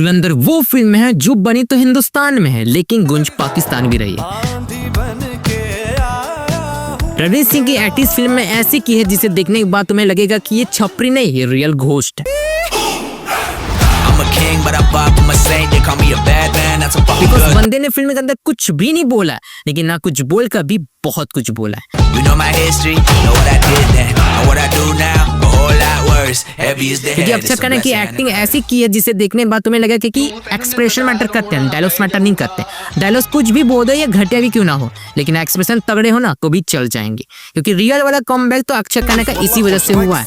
धुरंधर वो फिल्म है जो बनी तो हिंदुस्तान में है लेकिन गूंज पाकिस्तान भी रही है। रणवीर सिंह की एक्टिंग फिल्म में ऐसी की है जिसे देखने के बाद तुम्हें लगेगा कि ये छपरी नहीं, ये रियल घोस्ट है। बिकॉज़ बंदे ने फिल्म के अंदर कुछ भी नहीं बोला लेकिन ना कुछ बोल कर भी बहुत कुछ बोला है। क्योंकि अक्षय खन्ना की एक्टिंग ऐसी की है जिसे देखने के बाद तुम्हें लगा कि एक्सप्रेशन मैटर करते हैं, डायलॉग्स मैटर नहीं करते। डायलॉग्स कुछ भी बोल दो या घटिया भी क्यों ना हो लेकिन एक्सप्रेशन तगड़े हो ना तो भी चल जाएंगे। क्योंकि रियल वाला कमबैक तो अक्षय खन्ना का इसी वजह से हुआ है।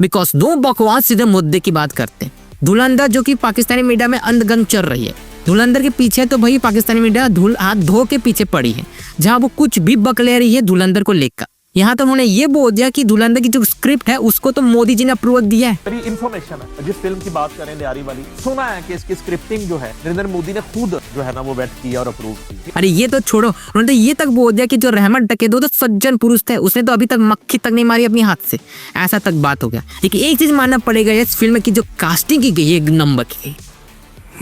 बिकॉज दो बकवास सीधे मुद्दे की बात करते हैं। धुरंधर जो कि पाकिस्तानी मीडिया में अंधगन चल रही है, धुरंधर के पीछे तो भाई पाकिस्तानी मीडिया हाथ धो के पीछे पड़ी है जहाँ वो कुछ भी बक ले रही है धुरंधर को लेकर। यहाँ तो उन्होंने ये बोल दिया कि धुरंधर की जो स्क्रिप्ट है उसको तो मोदी जी ने अप्रूवल दिया है। मेरी इन्फॉर्मेशन है, जिस फिल्म की बात करें न्यारी वाली, सुना है कि इसकी स्क्रिप्टिंग जो है नरेंद्र मोदी ने खुद जो है ना वो वेट किया और अप्रूव की। अरे ये तो छोड़ो, उन्होंने तो ये तक बोल दिया कि जो रहमत डकैत तो सज्जन पुरुष थे, उसने तो अभी तक मक्खी तक नहीं मारी अपनी हाथ से, ऐसा तक बात हो गया। लेकिन एक चीज मानना पड़ेगा, इस फिल्म की जो कास्टिंग की गई है एक नंबर की।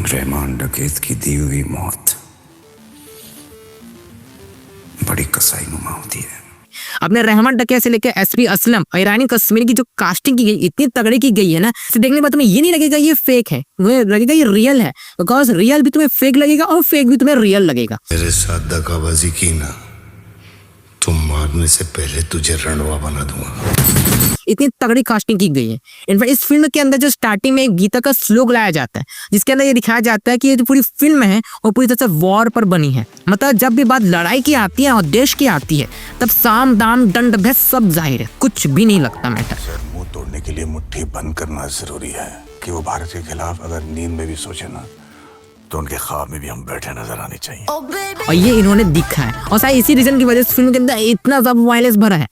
रहमान डकैत की दी हुई मौत बड़ी कसाईनुमा होती है। अपने रहमान डकैत से लेकर एसपी असलम और ईरानी कश्मीर की जो कास्टिंग की गई इतनी तगड़ी की गई है ना, इसे देखने के बाद तुम्हें ये नहीं लगेगा ये फेक है, तुम्हें लगेगा ये रियल है। बिकॉज रियल भी तुम्हें फेक लगेगा और फेक भी तुम्हें रियल लगेगा। मेरे साथ दगाबाजी की ना, तुम मारने से पहले तुझे रणवा बना दूंगा। इतनी तगड़ी कास्टिंग की गई है। इनफैक्ट इस फिल्म के अंदर जो स्टार्टिंग में एक गीता का श्लोक लाया जाता है जिसके अंदर ये दिखाया जाता है कि ये जो पूरी फिल्म है वो पूरी तरह से वॉर पर बनी है। मतलब जब भी बात लड़ाई की आती है और देश की आती है तब साम दाम दंड भेद सब जाहिर है, कुछ भी नहीं लगता मैटर। मुंह तोड़ने के लिए मुट्ठी बंद करना जरूरी है कि वो भारत के खिलाफ अगर नींद में भी सोचे ना तो उनके ख्वाब में भी हम बैठे नजर आने चाहिए। और ये इन्होंने दिखा है और शायद इसी रीजन की वजह से फिल्म के अंदर इतना ज्यादा वायलेंस भरा है।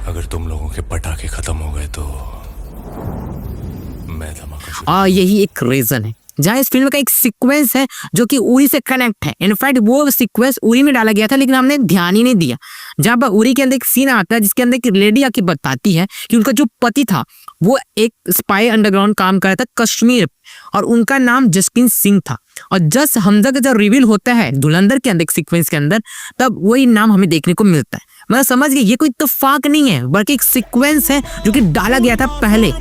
अगर तुम लोगों के पटाखे खत्म हो गए तो मैं धमाका। और यही एक रीजन है जहाँ इस फिल्म का एक सीक्वेंस है जो कि उरी से कनेक्ट है। इनफैक्ट वो सीक्वेंस उरी में डाला गया था लेकिन हमने ध्यान ही नहीं दिया। जहाँ पर उरी के अंदर एक सीन आता है जिसके अंदर एक लेडी आके बताती है कि उनका जो पति था वो एक स्पाई अंडरग्राउंड काम कर रहा था कश्मीर और उनका नाम जसकिन सिंह था। और जस्ट हमजा का जब रिवील होता है धुरंधर के अंदर एक सीक्वेंस के अंदर तब वही नाम हमें देखने को मिलता है। मतलब समझ गए ये कोई इत्तेफाक नहीं है बल्कि एक सीक्वेंस है जो कि डाला गया था पहले।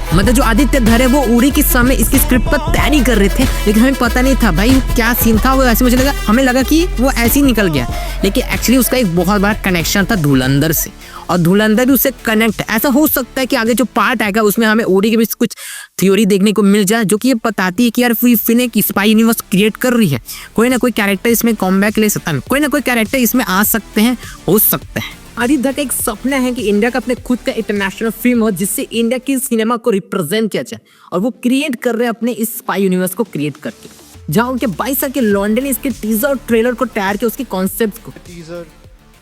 मतलब जो आदित्य धर है वो उरी के समय इसकी स्क्रिप्ट पर तैयारी कर रहे थे लेकिन हमें पता नहीं था भाई क्या सीन था। वो ऐसे मुझे लगा, हमें लगा कि वो ऐसे ही निकल गया लेकिन एक्चुअली उसका एक बहुत बड़ा कनेक्शन था धुरंधर से और धुरंधर भी उससे कनेक्ट। ऐसा हो सकता है कि आगे जो पार्ट आएगा उसमें हमें उरी के बीच कुछ थ्योरी देखने को मिल जाए जो कि ये बताती है कि यार फिल्म एक स्पाई यूनिवर्स क्रिएट कर रही है। कोई ना कोई कैरेक्टर इसमें कॉमबैक ले सकता है, कोई ना कोई कैरेक्टर इसमें आ सकते हैं, हो सकता है। आदित्य धर का एक सपना है कि इंडिया का अपने खुद का इंटरनेशनल फिल्म हो जिससे इंडिया की सिनेमा को रिप्रेजेंट किया जाए और वो क्रिएट कर रहे हैं अपने इस स्पाई यूनिवर्स को क्रिएट करके। जहाँ उनके 22 साल के लॉन्डन ने इसके टीजर और ट्रेलर को तैयार किया उसके कॉन्सेप्ट को। Teaser,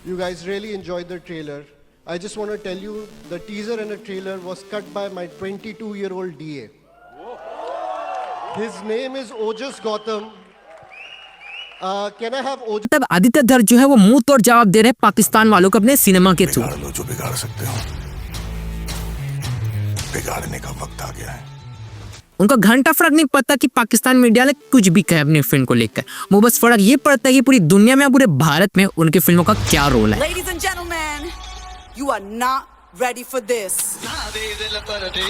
you guys really enjoyed the trailer. I just want to tell you the teaser and the trailer was cut by my 22-year-old DA. His name is Ojas Gautam. Can I have Ojas? तब आदित्य धर जो है वो मुंह तोड़ जवाब दे रहे हैं पाकिस्तान वालों को अपने सिनेमा के थ्रू। बिगाड़ लो जो बिगाड़ सकते हो, बिगाड़ने का वक्त आ गया है। उनको घंटा फर्क नहीं पड़ता कि पाकिस्तान मीडिया ने कुछ भी कहे अपनी फिल्म को लेकर, वो बस फर्क ये पड़ता है कि पूरी दुनिया में पूरे भारत में उनकी फिल्मों का क्या रोल है। Ladies and gentlemen, you are not ready for this.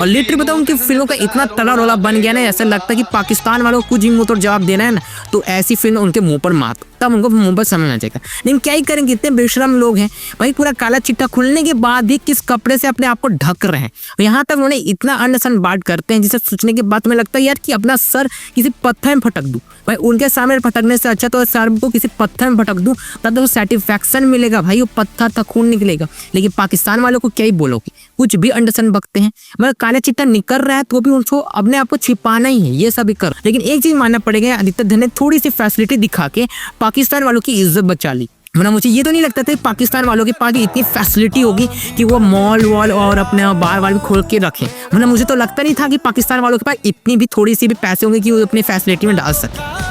और लिटरली बताऊं उनकी फिल्मों का इतना तला रोला बन गया ना, ऐसा लगता है कि पाकिस्तान वालों को कुछ ही मुंह तोड़ जवाब देना है ना तो ऐसी फिल्म उनके मुंह पर मार तब उनको मुंह पर समझना चाहिए। लेकिन क्या ही करेंगे, इतने बेशरम लोग हैं भाई, पूरा काला चिट्ठा खुलने के बाद भी किस कपड़े से अपने आप को ढक रहे हैं। यहाँ तक उन्होंने इतना अनसन बात करते हैं जिसे सोचने के बाद तुम्हें लगता है यार कि अपना सर किसी पत्थर में फटक दूं भाई, उनके सामने फटकने से अच्छा तो सर को किसी पत्थर में फटक दूं तब तो सेटिस्फैक्शन मिलेगा भाई, वो पत्थर तक खून निकलेगा। लेकिन पाकिस्तान वालों को क्या ही बोलोगे, कुछ भी अंडरसन बकते हैं। मतलब काला चिट्ठा निकल रहा है तो भी उनको अपने आप को छिपाना ही है, ये सभी कर। लेकिन एक चीज मानना पड़ेगा, आदित्य धर ने थोड़ी सी फैसिलिटी दिखा के पाकिस्तान वालों की इज्जत बचा ली। मतलब मुझे ये तो नहीं लगता था कि पाकिस्तान वालों के पास इतनी फैसिलिटी होगी कि वो मॉल वॉल और अपने बार बार भी खोल के रखें। मतलब मुझे तो लगता नहीं था कि पाकिस्तान वालों के पास इतनी भी थोड़ी सी भी पैसे होंगे कि वो अपनी फैसिलिटी में डाल सके।